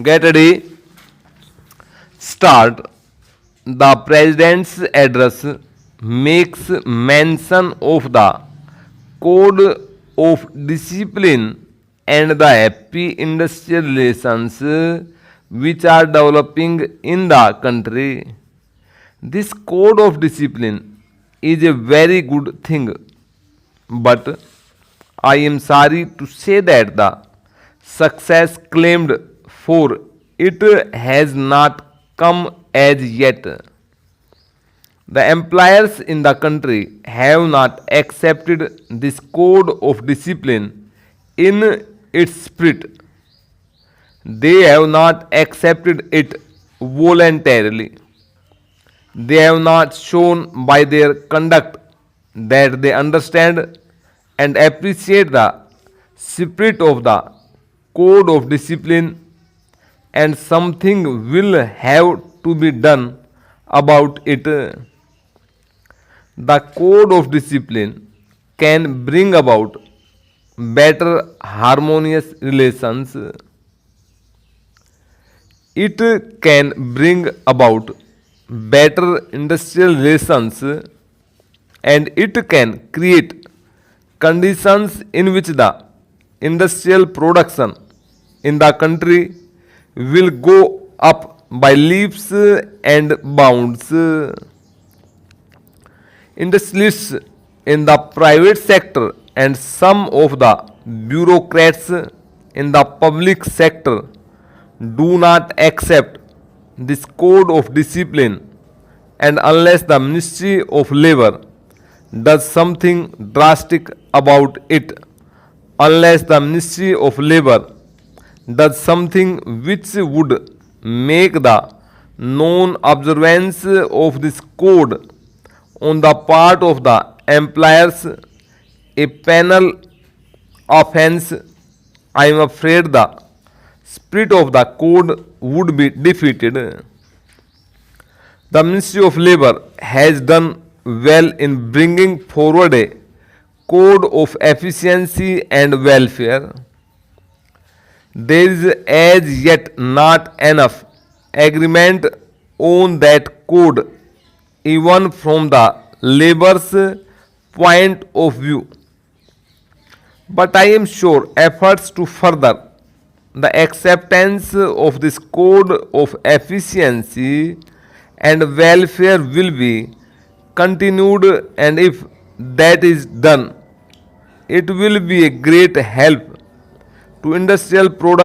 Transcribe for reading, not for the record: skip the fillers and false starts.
Get ready. Start. The President's address makes mention of the code of discipline and the happy industrial relations which are developing in the country. This code of discipline is a very good thing, but I am sorry to say that the success claimed for it has not come as yet. The employers in the country have not accepted this code of discipline in its spirit. They have not accepted it voluntarily. They have not shown by their conduct that they understand and appreciate the spirit of the code of discipline, and something will have to be done about it. The code of discipline can bring about better harmonious relations. It can bring about better industrial relations, and it can create conditions in which the industrial production in the country will go up by leaps and bounds. Industrialists in the private sector and some of the bureaucrats in the public sector do not accept this code of discipline, and unless the Ministry of Labor does something drastic about it, unless the Ministry of Labor does something which would make the non observance of this code on the part of the employers a penal offense, I am afraid the spirit of the code would be defeated. The Ministry of Labor has done well in bringing forward a code of efficiency and welfare. There is as yet not enough agreement on that code, even from the labor's point of view. But I am sure efforts to further the acceptance of this code of efficiency and welfare will be continued, and if that is done, it will be a great help to industrial product